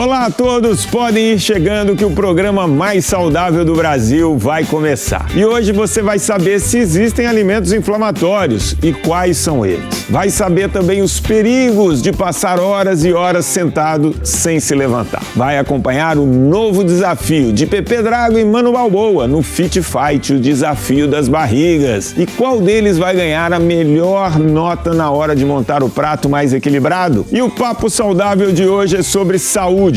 Olá a todos, podem ir chegando que o programa mais saudável do Brasil vai começar. E hoje você vai saber se existem alimentos inflamatórios e quais são eles. Vai saber também os perigos de passar horas e horas sentado sem se levantar. Vai acompanhar o novo desafio de Pepe Drago e Mano Balboa no Fit Fight, o desafio das barrigas. E qual deles vai ganhar a melhor nota na hora de montar o prato mais equilibrado? E o papo saudável de hoje é sobre saúde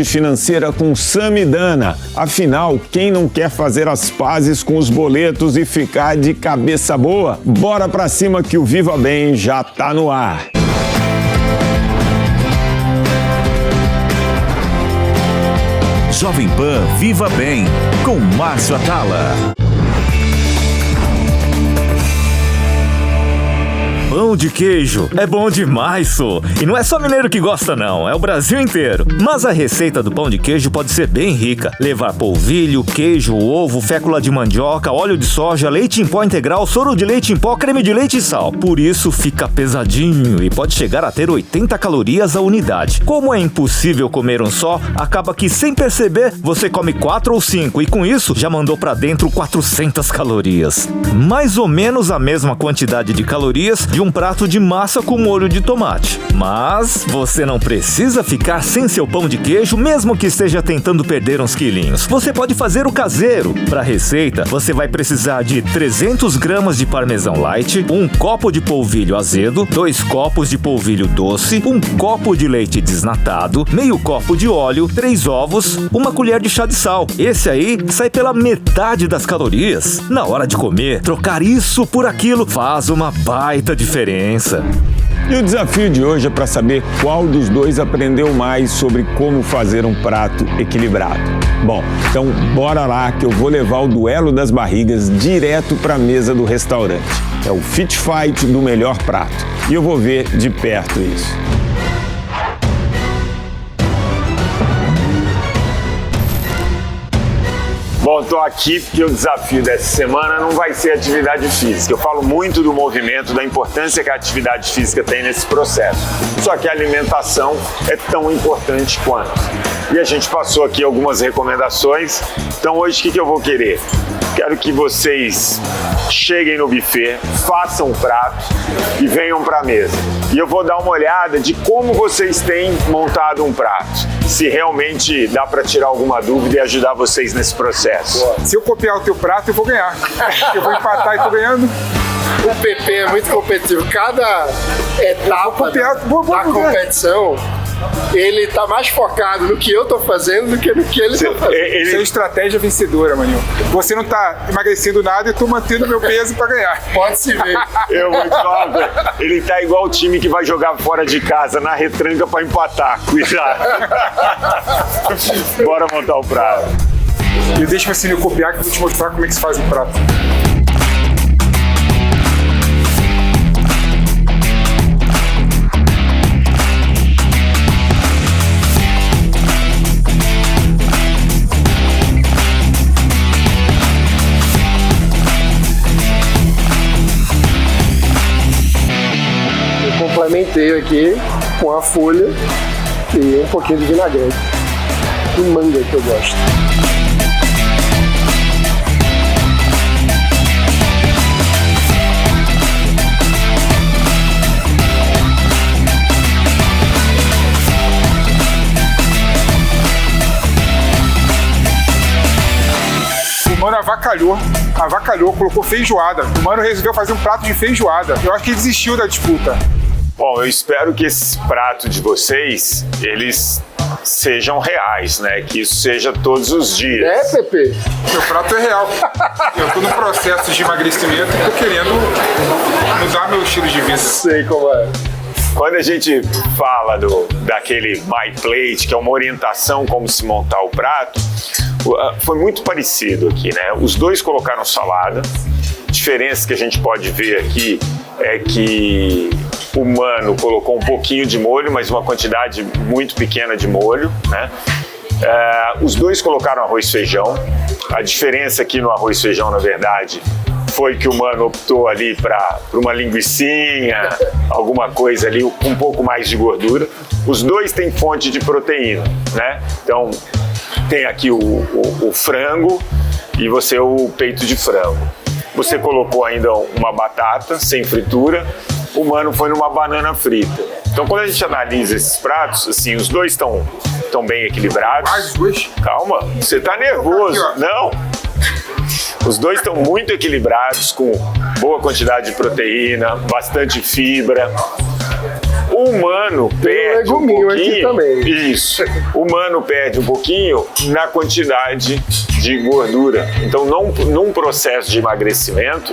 financeira com Samidana. Afinal, quem não quer fazer as pazes com os boletos e ficar de cabeça boa? Bora pra cima que o Viva Bem já tá no ar. Jovem Pan Viva Bem, com Márcio Atala. Pão de queijo é bom demais, sô. E não é só mineiro que gosta não, é o Brasil inteiro. Mas a receita do pão de queijo pode ser bem rica. Levar polvilho, queijo, ovo, fécula de mandioca, óleo de soja, leite em pó integral, soro de leite em pó, creme de leite e sal. Por isso fica pesadinho e pode chegar a ter 80 calorias a unidade. Como é impossível comer um só, acaba que sem perceber você come 4 ou 5 e com isso já mandou pra dentro 400 calorias. Mais ou menos a mesma quantidade de calorias de um prato de massa com molho de tomate. Mas você não precisa ficar sem seu pão de queijo, mesmo que esteja tentando perder uns quilinhos. Você pode fazer o caseiro. Para a receita, você vai precisar de 300 gramas de parmesão light, 1 copo de polvilho azedo, 2 copos de polvilho doce, 1 copo de leite desnatado, meio copo de óleo, 3 ovos, 1 colher de chá de sal. Esse aí sai pela metade das calorias. Na hora de comer, trocar isso por aquilo faz uma baita diferença. E o desafio de hoje é para saber qual dos dois aprendeu mais sobre como fazer um prato equilibrado. Bom, então bora lá que eu vou levar o duelo das barrigas direto para a mesa do restaurante. É o Fit Fight do melhor prato. E eu vou ver de perto isso. Bom, estou aqui porque o desafio dessa semana não vai ser atividade física. Eu falo muito do movimento, da importância que a atividade física tem nesse processo. Só que a alimentação é tão importante quanto. E a gente passou aqui algumas recomendações. Então hoje o que eu vou querer? Quero que vocês cheguem no buffet, façam um prato e venham para a mesa. E eu vou dar uma olhada de como vocês têm montado um prato. Se realmente dá para tirar alguma dúvida e ajudar vocês nesse processo. Se eu copiar o teu prato, eu vou ganhar. Eu vou empatar e tô ganhando. O PP é muito competitivo. Cada etapa da competição, ele tá mais focado no que eu tô fazendo do que no que ele tá fazendo. Isso é estratégia vencedora, maninho. Você não tá emagrecendo nada e eu tô mantendo meu peso pra ganhar. Pode se ver. Eu vou te falar, ele tá igual o time que vai jogar fora de casa, na retranca pra empatar. Cuidado. Bora montar o prato. E deixa assim eu copiar que eu vou te mostrar como é que se faz o prato. Complementei aqui com a folha e um pouquinho de vinagrete e manga que eu gosto. O mano avacalhou, colocou feijoada. O mano resolveu fazer um prato de feijoada. Eu acho que ele desistiu da disputa. Bom, eu espero que esses pratos de vocês, eles sejam reais, né? Que isso seja todos os dias. É, Pepe? Meu prato é real. Eu tô no processo de emagrecimento e tô querendo mudar meu estilo de vida. Sei como é. Quando a gente fala daquele My Plate, que é uma orientação como se montar o prato, foi muito parecido aqui, né? Os dois colocaram salada. A diferença que a gente pode ver aqui é que o Mano colocou um pouquinho de molho, mas uma quantidade muito pequena de molho, né? Os dois colocaram arroz e feijão. A diferença aqui no arroz e feijão, na verdade, foi que o mano optou ali para uma linguicinha, alguma coisa ali, um pouco mais de gordura. Os dois têm fonte de proteína, né? Então, tem aqui o frango e o peito de frango. Você colocou ainda uma batata sem fritura, o mano foi numa banana frita. Então, quando a gente analisa esses pratos, assim, os dois estão bem equilibrados. As duas? Calma, você tá nervoso. Aqui, não. Os dois estão muito equilibrados, com boa quantidade de proteína, bastante fibra. O humano perde um pouquinho. Aqui também. Isso. O humano perde um pouquinho na quantidade de gordura. Então, num processo de emagrecimento,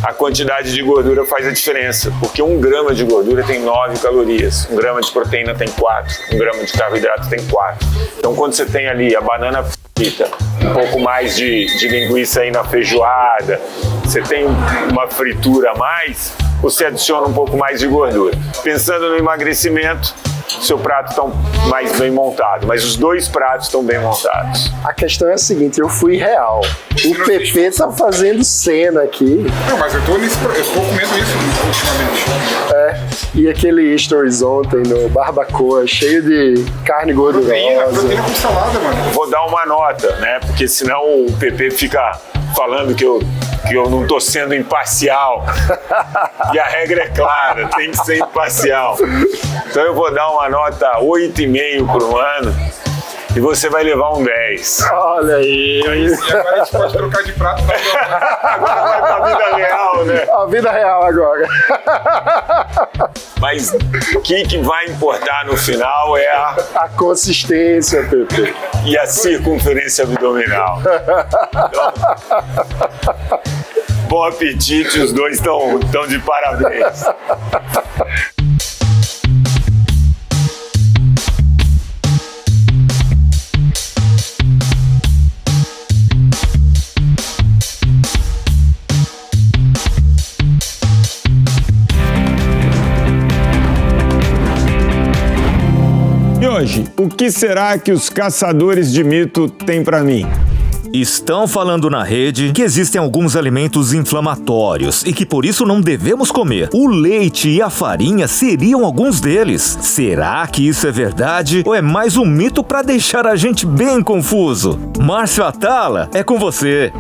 a quantidade de gordura faz a diferença, porque 1 grama de gordura tem 9 calorias, 1 grama de proteína tem 4, 1 grama de carboidrato tem 4. Então, quando você tem ali a banana frita, um pouco mais de linguiça aí na feijoada, você tem uma fritura a mais, você adiciona um pouco mais de gordura. Pensando no emagrecimento, seu prato está mais bem montado, mas os dois pratos estão bem montados. A questão é a seguinte, eu fui real. O PP tá fazendo cena aqui. Não, mas eu tô comendo isso ultimamente. E aquele stories ontem no Barbacoa, cheio de carne gordurosa. Proteína com salada, mano. Vou dar uma nota, né? Porque senão o PP fica falando que eu não tô sendo imparcial. E a regra é clara, tem que ser imparcial. Então eu vou dar uma nota 8,5 pro ano e você vai levar um 10. Olha aí. E agora a gente pode trocar de prato. Agora vai pra vida real, né? A vida real agora. Mas o que vai importar no final é a consistência, Pepe. E a circunferência abdominal. Então, bom apetite, os dois estão de parabéns. E hoje, o que será que os caçadores de mito têm para mim? Estão falando na rede que existem alguns alimentos inflamatórios e que por isso não devemos comer. O leite e a farinha seriam alguns deles. Será que isso é verdade ou é mais um mito para deixar a gente bem confuso? Márcio Atala, é com você.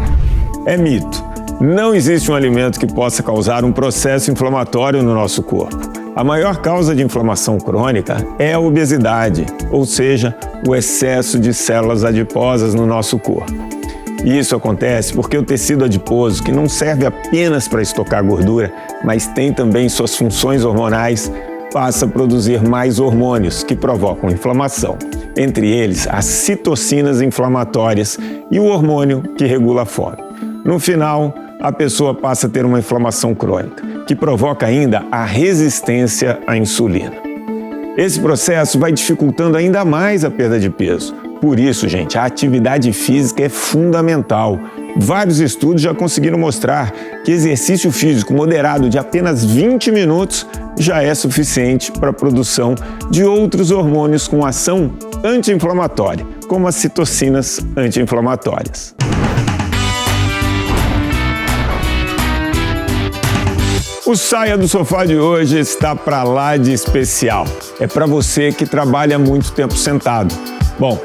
É mito. Não existe um alimento que possa causar um processo inflamatório no nosso corpo. A maior causa de inflamação crônica é a obesidade, ou seja, o excesso de células adiposas no nosso corpo. E isso acontece porque o tecido adiposo, que não serve apenas para estocar gordura, mas tem também suas funções hormonais, passa a produzir mais hormônios que provocam inflamação. Entre eles, as citocinas inflamatórias e o hormônio que regula a fome. No final, a pessoa passa a ter uma inflamação crônica, que provoca ainda a resistência à insulina. Esse processo vai dificultando ainda mais a perda de peso. Por isso, gente, a atividade física é fundamental. Vários estudos já conseguiram mostrar que exercício físico moderado de apenas 20 minutos já é suficiente para a produção de outros hormônios com ação anti-inflamatória, como as citocinas anti-inflamatórias. O Saia do Sofá de hoje está para lá de especial. É para você que trabalha muito tempo sentado. Bom,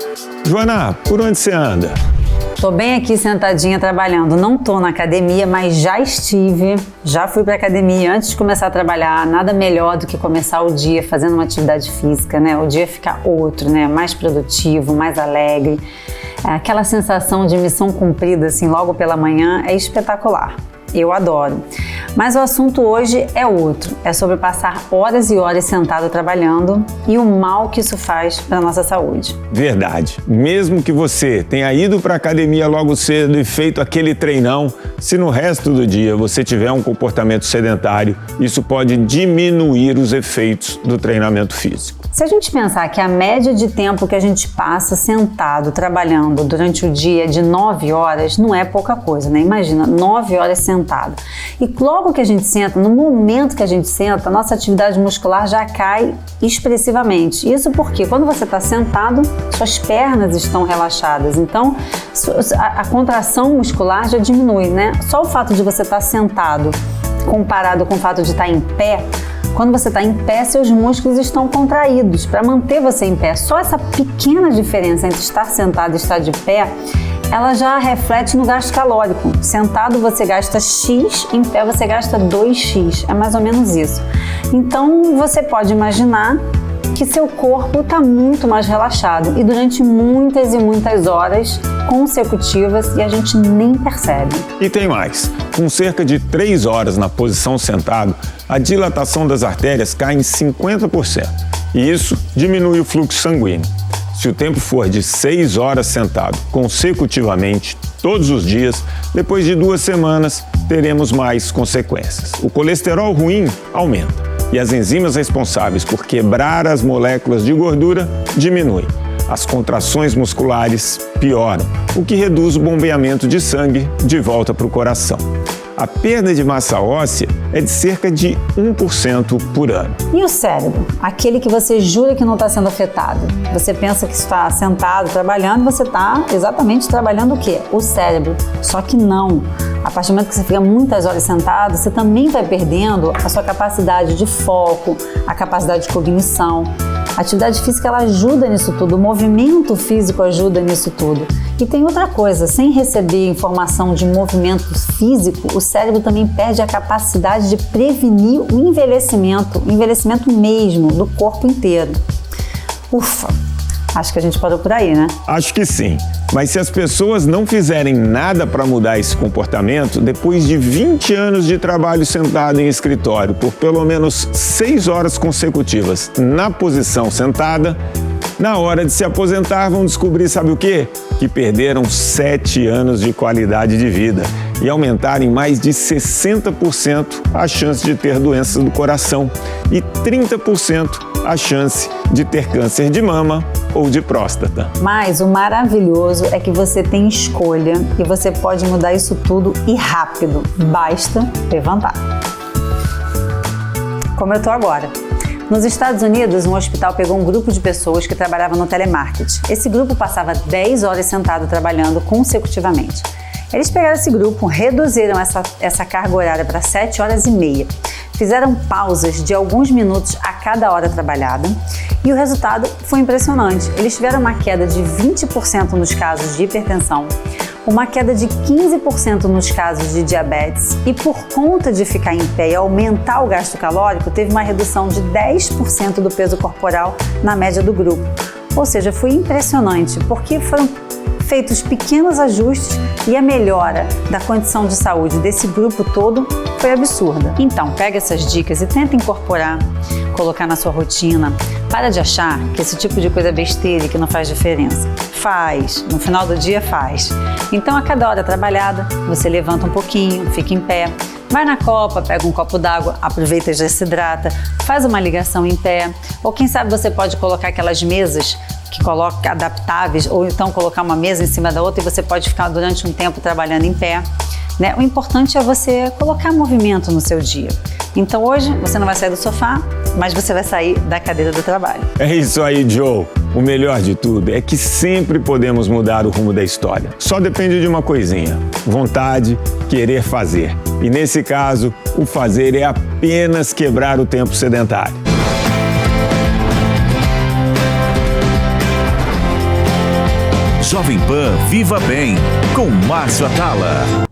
Joana, por onde você anda? Tô bem aqui sentadinha trabalhando. Não tô na academia, mas já estive. Já fui pra academia antes de começar a trabalhar. Nada melhor do que começar o dia fazendo uma atividade física, né? O dia fica outro, né? Mais produtivo, mais alegre. Aquela sensação de missão cumprida, assim, logo pela manhã é espetacular. Eu adoro. Mas o assunto hoje é outro. É sobre passar horas e horas sentado trabalhando e o mal que isso faz para a nossa saúde. Verdade. Mesmo que você tenha ido para a academia logo cedo e feito aquele treinão, se no resto do dia você tiver um comportamento sedentário, isso pode diminuir os efeitos do treinamento físico. Se a gente pensar que a média de tempo que a gente passa sentado trabalhando durante o dia é de 9 horas, não é pouca coisa, né? Imagina, 9 horas sentado. E logo que a gente senta, no momento que a gente senta, a nossa atividade muscular já cai expressivamente. Isso porque quando você está sentado, suas pernas estão relaxadas. Então, a contração muscular já diminui, né? Só o fato de você estar sentado comparado com o fato de estar em pé, quando você está em pé, seus músculos estão contraídos para manter você em pé. Só essa pequena diferença entre estar sentado e estar de pé, ela já reflete no gasto calórico. Sentado você gasta X, em pé você gasta 2X. É mais ou menos isso. Então você pode imaginar que seu corpo está muito mais relaxado e durante muitas e muitas horas consecutivas e a gente nem percebe. E tem mais. Com cerca de 3 horas na posição sentado, a dilatação das artérias cai em 50%. E isso diminui o fluxo sanguíneo. Se o tempo for de 6 horas sentado consecutivamente, todos os dias, depois de 2 semanas, teremos mais consequências. O colesterol ruim aumenta e as enzimas responsáveis por quebrar as moléculas de gordura diminuem. As contrações musculares pioram, o que reduz o bombeamento de sangue de volta para o coração. A perda de massa óssea é de cerca de 1% por ano. E o cérebro? Aquele que você jura que não está sendo afetado. Você pensa que está sentado, trabalhando, você está exatamente trabalhando o quê? O cérebro. Só que não. A partir do momento que você fica muitas horas sentado, você também vai perdendo a sua capacidade de foco, a capacidade de cognição. A atividade física ela ajuda nisso tudo, o movimento físico ajuda nisso tudo. E tem outra coisa, sem receber informação de movimento físico, o cérebro também perde a capacidade de prevenir o envelhecimento mesmo, do corpo inteiro. Ufa! Acho que a gente parou por aí, né? Acho que sim. Mas se as pessoas não fizerem nada para mudar esse comportamento, depois de 20 anos de trabalho sentado em escritório por pelo menos 6 horas consecutivas na posição sentada, na hora de se aposentar vão descobrir, sabe o quê? Que perderam 7 anos de qualidade de vida e aumentaram em mais de 60% a chance de ter doença do coração e 30% a chance de ter câncer de mama ou de próstata. Mas o maravilhoso é que você tem escolha e você pode mudar isso tudo e rápido. Basta levantar. Como eu tô agora. Nos Estados Unidos, um hospital pegou um grupo de pessoas que trabalhavam no telemarketing. Esse grupo passava 10 horas sentado trabalhando consecutivamente. Eles pegaram esse grupo, reduziram essa carga horária para 7 horas e meia. Fizeram pausas de alguns minutos a cada hora trabalhada e o resultado foi impressionante. Eles tiveram uma queda de 20% nos casos de hipertensão, uma queda de 15% nos casos de diabetes e por conta de ficar em pé e aumentar o gasto calórico, teve uma redução de 10% do peso corporal na média do grupo. Ou seja, foi impressionante porque foram feitos pequenos ajustes e a melhora da condição de saúde desse grupo todo foi absurda. Então, pega essas dicas e tenta incorporar, colocar na sua rotina. Para de achar que esse tipo de coisa é besteira e que não faz diferença. Faz, no final do dia faz. Então, a cada hora trabalhada, você levanta um pouquinho, fica em pé, vai na copa, pega um copo d'água, aproveita e já se hidrata, faz uma ligação em pé, ou quem sabe você pode colocar aquelas mesas que coloca adaptáveis, ou então colocar uma mesa em cima da outra e você pode ficar durante um tempo trabalhando em pé, né? O importante é você colocar movimento no seu dia. Então hoje você não vai sair do sofá, mas você vai sair da cadeira do trabalho. É isso aí, Joe. O melhor de tudo é que sempre podemos mudar o rumo da história. Só depende de uma coisinha: vontade, querer fazer. E nesse caso, o fazer é apenas quebrar o tempo sedentário. Jovem Pan Viva Bem, com Márcio Atala.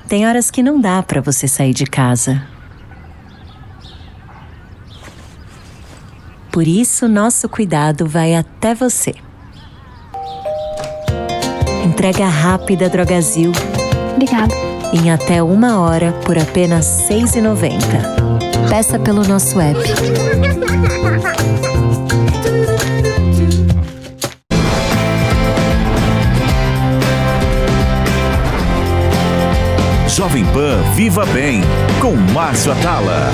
Tem horas que não dá para você sair de casa. Por isso, nosso cuidado vai até você. Entrega rápida Drogazil. Obrigada. Em até 1 hora por apenas R$ 6,90. Peça pelo nosso app. Jovem Pan Viva Bem, com Márcio Atala.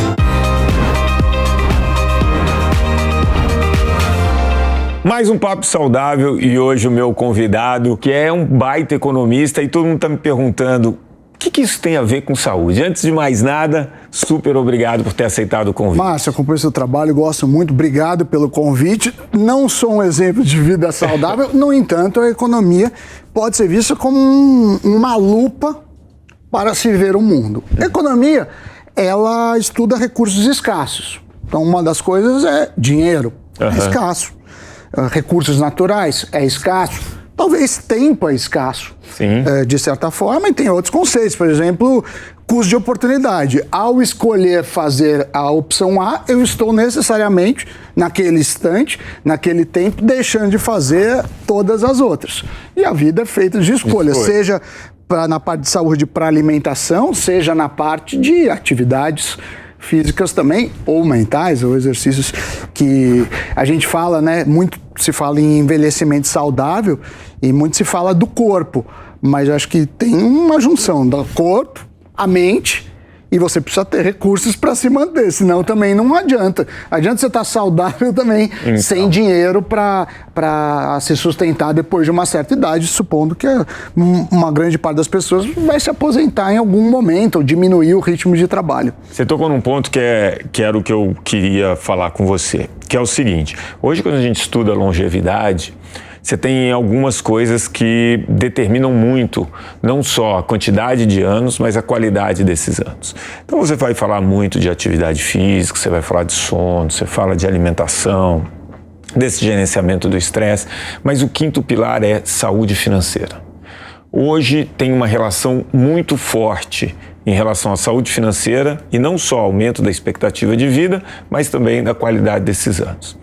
Mais um Papo Saudável e hoje o meu convidado, que é um baita economista, e todo mundo está me perguntando o que isso tem a ver com saúde. Antes de mais nada, super obrigado por ter aceitado o convite. Márcio, acompanho seu trabalho, gosto muito, obrigado pelo convite. Não sou um exemplo de vida saudável, no entanto, a economia pode ser vista como uma lupa para se ver o mundo. A economia, ela estuda recursos escassos. Então, uma das coisas é dinheiro, é escasso. Recursos naturais, é escasso. Talvez tempo é escasso, de certa forma, e tem outros conceitos. Por exemplo, custo de oportunidade. Ao escolher fazer a opção A, eu estou necessariamente, naquele instante, naquele tempo, deixando de fazer todas as outras. E a vida é feita de escolhas, seja na parte de saúde para alimentação, seja na parte de atividades físicas também, ou mentais, ou exercícios que a gente fala, né? Muito se fala em envelhecimento saudável e muito se fala do corpo, mas acho que tem uma junção do corpo, a mente, e você precisa ter recursos para se manter, senão também não adianta. Adianta você estar saudável também, sem dinheiro para se sustentar depois de uma certa idade, supondo que uma grande parte das pessoas vai se aposentar em algum momento ou diminuir o ritmo de trabalho. Você tocou num ponto que era o que eu queria falar com você, que é o seguinte: hoje, quando a gente estuda longevidade, você tem algumas coisas que determinam muito, não só a quantidade de anos, mas a qualidade desses anos. Então você vai falar muito de atividade física, você vai falar de sono, você fala de alimentação, desse gerenciamento do estresse, mas o quinto pilar é saúde financeira. Hoje tem uma relação muito forte em relação à saúde financeira, e não só aumento da expectativa de vida, mas também da qualidade desses anos.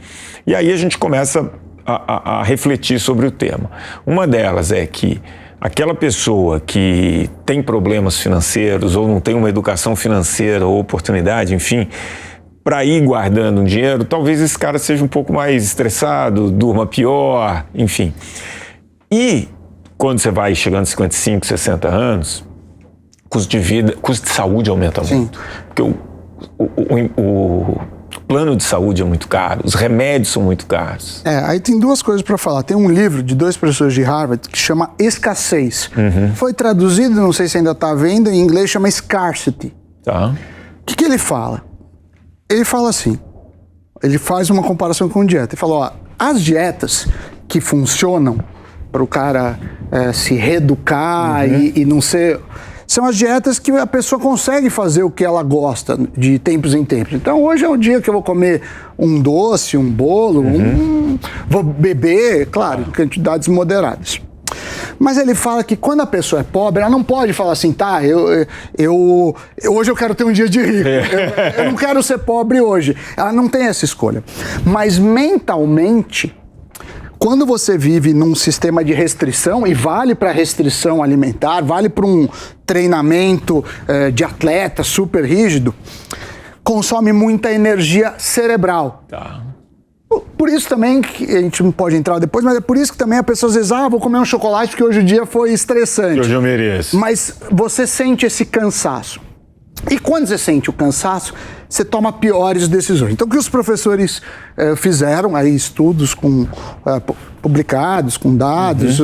E aí a gente começa a refletir sobre o tema. Uma delas é que aquela pessoa que tem problemas financeiros ou não tem uma educação financeira ou oportunidade, enfim, para ir guardando um dinheiro, talvez esse cara seja um pouco mais estressado, durma pior, enfim. E quando você vai chegando a 55, 60 anos, custo de vida, custo de saúde aumenta muito. Porque o plano de saúde é muito caro, os remédios são muito caros. Aí tem duas coisas para falar. Tem um livro de 2 professores de Harvard que chama Escassez. Foi traduzido, não sei se ainda está à venda, em inglês chama Scarcity. Tá. O que ele fala? Ele fala assim, ele faz uma comparação com dieta. Ele fala, as dietas que funcionam para o cara se reeducar e não ser... São as dietas que a pessoa consegue fazer o que ela gosta de tempos em tempos. Então, hoje é o dia que eu vou comer um doce, um bolo, vou beber, claro, em quantidades moderadas. Mas ele fala que quando a pessoa é pobre, ela não pode falar assim, tá, hoje eu quero ter um dia de rico, eu não quero ser pobre hoje. Ela não tem essa escolha. Mas mentalmente, quando você vive num sistema de restrição, e vale para restrição alimentar, vale para um treinamento de atleta super rígido, consome muita energia cerebral. Tá. Por isso também, que a gente não pode entrar depois, mas é por isso que também a pessoa às vezes, vou comer um chocolate porque hoje o dia foi estressante. Hoje eu mereço. Mas você sente esse cansaço. E quando você sente o cansaço, você toma piores decisões. Então, o que os professores fizeram, aí estudos publicados, com dados,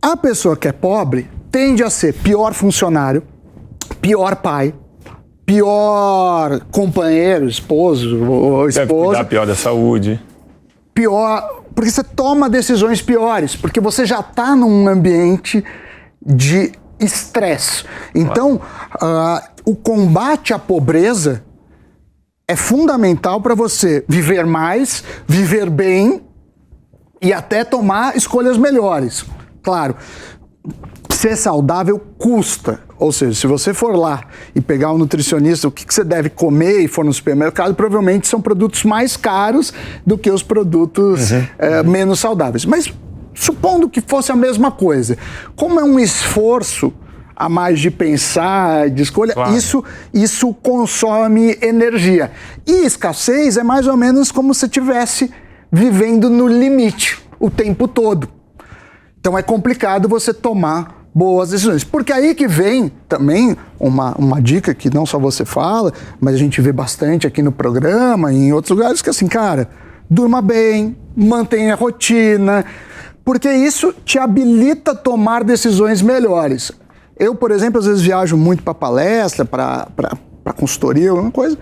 a pessoa que é pobre tende a ser pior funcionário, pior pai, pior companheiro, esposo ou esposa. Deve cuidar pior da saúde. Pior, porque você toma decisões piores, porque você já está num ambiente de estresse. Então, o combate à pobreza é fundamental para você viver mais, viver bem e até tomar escolhas melhores. Claro, ser saudável custa. Ou seja, se você for lá e pegar um nutricionista, o que você deve comer e for no supermercado, provavelmente são produtos mais caros do que os produtos menos saudáveis. Mas supondo que fosse a mesma coisa, como é um esforço a mais de pensar, de escolha, claro, isso consome energia. E escassez é mais ou menos como se estivesse vivendo no limite o tempo todo. Então é complicado você tomar boas decisões. Porque aí que vem também uma dica que não só você fala, mas a gente vê bastante aqui no programa e em outros lugares, que assim, cara, durma bem, mantenha a rotina, porque isso te habilita a tomar decisões melhores. Eu, por exemplo, às vezes viajo muito para palestra, para consultoria, alguma coisa.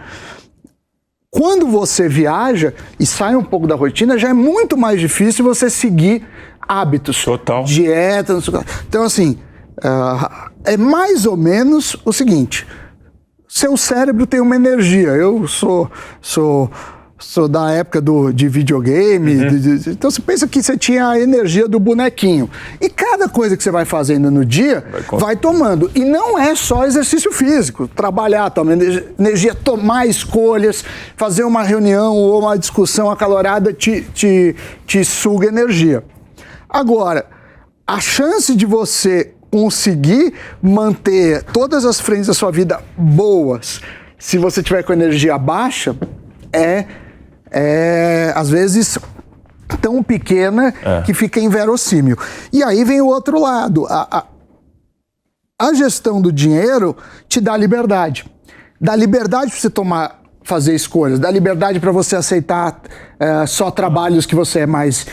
Quando você viaja e sai um pouco da rotina, já é muito mais difícil você seguir hábitos. Total. Dieta, não sei o que. Então, assim, é mais ou menos o seguinte: seu cérebro tem uma energia. Eu sou da época de videogame, então você pensa que você tinha a energia do bonequinho. E cada coisa que você vai fazendo no dia, vai tomando. E não é só exercício físico, trabalhar, tomar energia, tomar escolhas, fazer uma reunião ou uma discussão acalorada te suga energia. Agora, a chance de você conseguir manter todas as frentes da sua vida boas, se você tiver com energia baixa, às vezes tão pequena que fica inverossímil. E aí vem o outro lado. A gestão do dinheiro te dá liberdade. Dá liberdade para você fazer escolhas, dá liberdade para você aceitar só trabalhos que você mais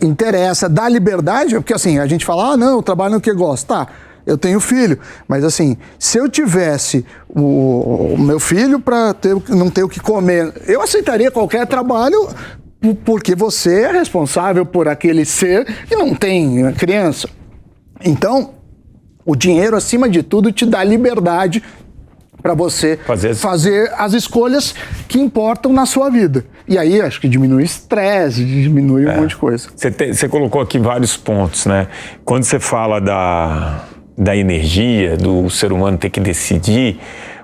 interessa, dá liberdade, porque assim, a gente fala, não, eu trabalho no que gosto, tá, eu tenho filho, mas assim, se eu tivesse o meu filho para não ter o que comer, eu aceitaria qualquer trabalho, porque você é responsável por aquele ser que não tem criança. Então, o dinheiro, acima de tudo, te dá liberdade para você fazer as escolhas que importam na sua vida. E aí, acho que diminui o estresse, diminui um monte de coisa. Você colocou aqui vários pontos, né? Quando você fala da energia, do ser humano ter que decidir,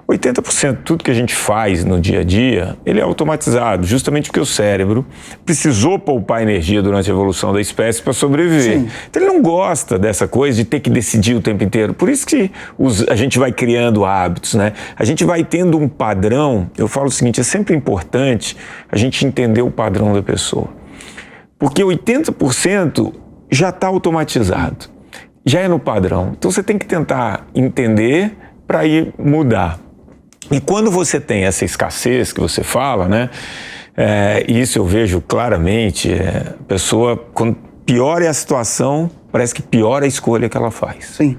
80% de tudo que a gente faz no dia a dia, ele é automatizado, justamente porque o cérebro precisou poupar energia durante a evolução da espécie para sobreviver. Sim. Então ele não gosta dessa coisa de ter que decidir o tempo inteiro. Por isso que a gente vai criando hábitos, né? A gente vai tendo um padrão. Eu falo o seguinte, é sempre importante a gente entender o padrão da pessoa. Porque 80% já está automatizado, já é no padrão. Então você tem que tentar entender para ir mudar. E quando você tem essa escassez que você fala, né? Isso eu vejo claramente. A pessoa, quando pior é a situação, parece que pior é a escolha que ela faz. Sim.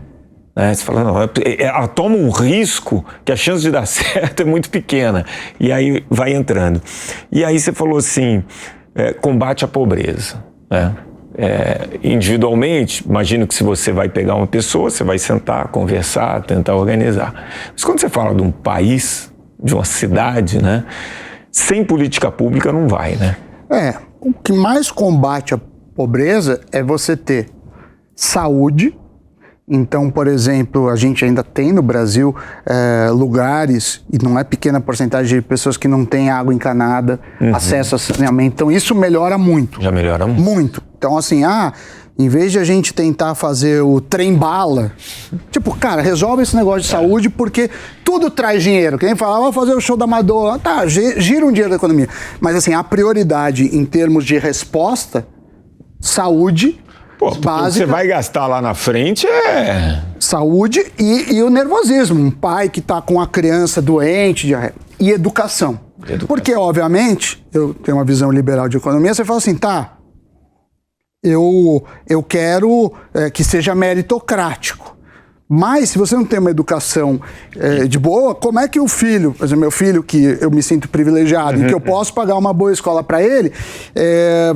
Você fala, não, ela toma um risco que a chance de dar certo é muito pequena. E aí vai entrando. E aí você falou assim, combate à pobreza, né? Individualmente, imagino que se você vai pegar uma pessoa, você vai sentar, conversar, tentar organizar. Mas quando você fala de um país, de uma cidade, né, sem política pública não vai, né? O que mais combate a pobreza é você ter saúde. Então, por exemplo, a gente ainda tem no Brasil lugares, e não é pequena porcentagem de pessoas que não têm água encanada, acesso a saneamento. Então, isso melhora muito. Já melhora muito. Muito. Então, assim, em vez de a gente tentar fazer o trem-bala, tipo, cara, resolve esse negócio de saúde, porque tudo traz dinheiro. Quem fala, vamos fazer o show da Madonna, tá, gira um dinheiro da economia. Mas, assim, a prioridade em termos de resposta, saúde, básica, você vai gastar lá na frente saúde e o nervosismo. Um pai que está com a criança doente e educação. Porque, obviamente, eu tenho uma visão liberal de economia, você fala assim, tá, eu quero que seja meritocrático. Mas, se você não tem uma educação de boa, como é que o filho, por exemplo, meu filho, que eu me sinto privilegiado, e que eu posso pagar uma boa escola para ele,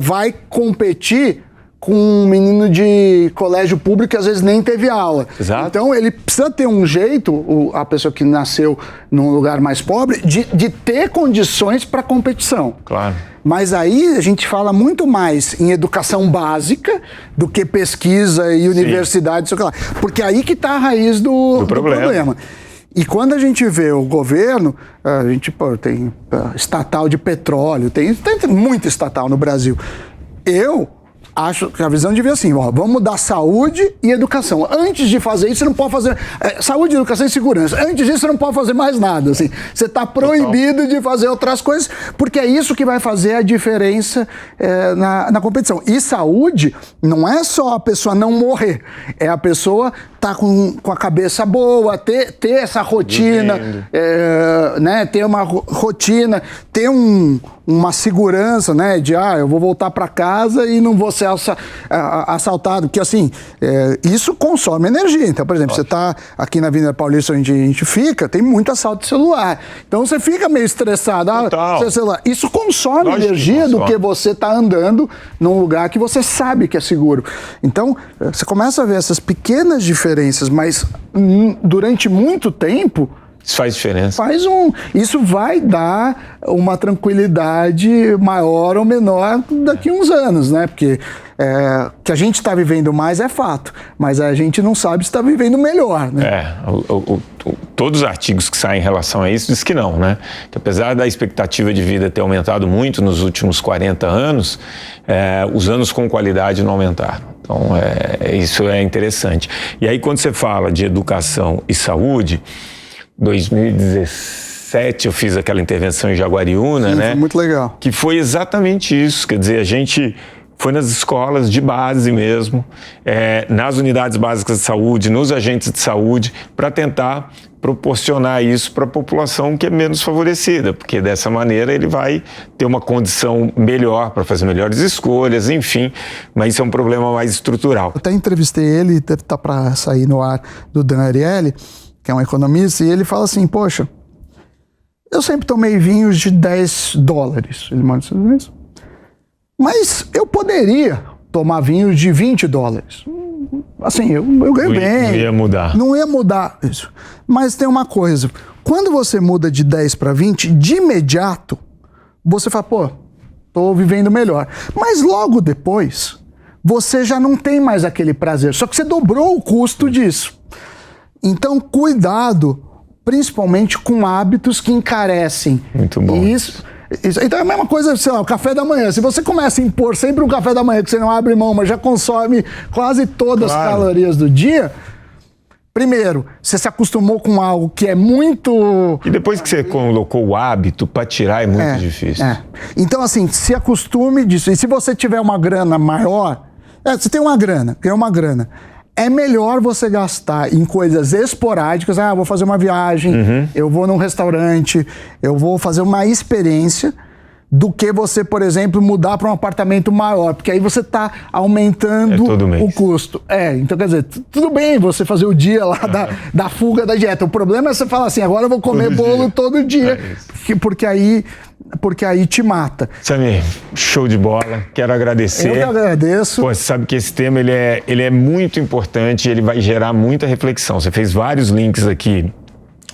vai competir com um menino de colégio público que às vezes nem teve aula. Exato. Então ele precisa ter um jeito, a pessoa que nasceu num lugar mais pobre, de ter condições para competição. Claro. Mas aí a gente fala muito mais em educação básica do que pesquisa e universidade, sei lá. Porque aí que está a raiz do problema. E quando a gente vê o governo, a gente tem estatal de petróleo, tem muito estatal no Brasil. Eu acho que a visão devia ser assim, vamos dar saúde e educação. Antes de fazer isso, você não pode fazer... saúde, educação e segurança. Antes disso, você não pode fazer mais nada. Assim. Você está proibido de fazer outras coisas, porque é isso que vai fazer a diferença na competição. E saúde não é só a pessoa não morrer, é a pessoa tá com a cabeça boa, ter essa rotina, né? Ter uma rotina, ter uma segurança, né? De, eu vou voltar para casa e não vou ser assaltado. Porque, assim, isso consome energia. Então, por exemplo, você tá aqui na Avenida Paulista, onde a gente fica, tem muito assalto de celular. Então, você fica meio estressado. Seu celular. Isso consome energia do que você tá andando num lugar que você sabe que é seguro. Então, você começa a ver essas pequenas diferenças, mas durante muito tempo... Isso faz diferença. Isso vai dar uma tranquilidade maior ou menor daqui a uns anos, né? Porque que a gente está vivendo mais é fato, mas a gente não sabe se está vivendo melhor, né? Todos os artigos que saem em relação a isso diz que não, né? Que apesar da expectativa de vida ter aumentado muito nos últimos 40 anos, os anos com qualidade não aumentaram. Então, isso é interessante. E aí, quando você fala de educação e saúde, 2017 eu fiz aquela intervenção em Jaguariúna, Sim, né? Foi muito legal. Que foi exatamente isso, quer dizer, a gente foi nas escolas de base mesmo, nas unidades básicas de saúde, nos agentes de saúde, para tentar proporcionar isso para a população que é menos favorecida, porque dessa maneira ele vai ter uma condição melhor para fazer melhores escolhas, enfim, mas isso é um problema mais estrutural. Eu até entrevistei ele, deve estar para sair no ar, do Dan Ariely, que é um economista, e ele fala assim, poxa, eu sempre tomei vinhos de $10, ele mora nos Estados Unidos, mas eu poderia tomar vinhos de $20. Assim, eu ganho bem. Não ia mudar. Não ia mudar isso. Mas tem uma coisa, quando você muda de 10 para 20, de imediato, você fala, tô vivendo melhor. Mas logo depois, você já não tem mais aquele prazer, só que você dobrou o custo disso. Então, cuidado, principalmente com hábitos que encarecem. Muito bom. Então é a mesma coisa, sei lá, o café da manhã. Se você começa a impor sempre um café da manhã que você não abre mão, mas já consome quase todas as calorias do dia, primeiro, você se acostumou com algo que é muito... E depois que você colocou o hábito, para tirar é muito difícil. Então, assim, se acostume disso. E se você tiver uma grana maior, você tem uma grana, é melhor você gastar em coisas esporádicas. Vou fazer uma viagem, eu vou num restaurante, eu vou fazer uma experiência, do que você, por exemplo, mudar para um apartamento maior, porque aí você está aumentando o custo. Então, quer dizer, tudo bem você fazer o dia lá da fuga da dieta. O problema é você falar assim, agora eu vou comer bolo todo dia, porque aí te mata. Samir, show de bola, quero agradecer. Eu que agradeço. Você sabe que esse tema ele é muito importante, ele vai gerar muita reflexão. Você fez vários links aqui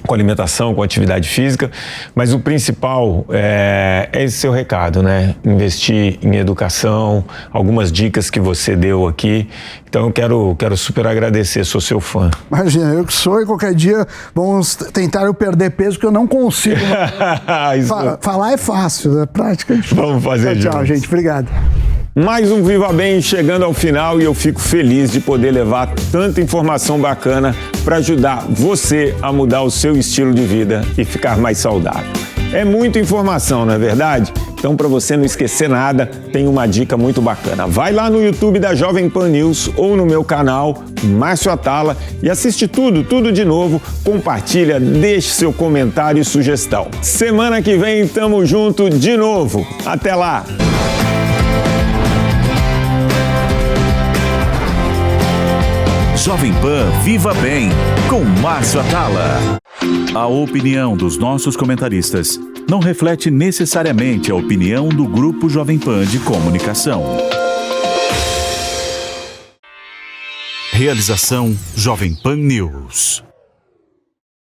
com alimentação, com atividade física, mas o principal é esse seu recado, né? Investir em educação, algumas dicas que você deu aqui. Então eu quero super agradecer, sou seu fã. Imagina, eu que sou, e qualquer dia vamos tentar eu perder peso, porque eu não consigo. Falar é fácil, né? Prática é difícil. Vamos fazer juntos. Tchau, gente. Obrigado. Mais um Viva Bem chegando ao final, e eu fico feliz de poder levar tanta informação bacana para ajudar você a mudar o seu estilo de vida e ficar mais saudável. É muita informação, não é verdade? Então, para você não esquecer nada, tem uma dica muito bacana. Vai lá no YouTube da Jovem Pan News ou no meu canal, Márcio Atala, e assiste tudo de novo, compartilha, deixe seu comentário e sugestão. Semana que vem, tamo junto de novo. Até lá! Jovem Pan Viva Bem, com Márcio Atala. A opinião dos nossos comentaristas não reflete necessariamente a opinião do Grupo Jovem Pan de Comunicação. Realização Jovem Pan News.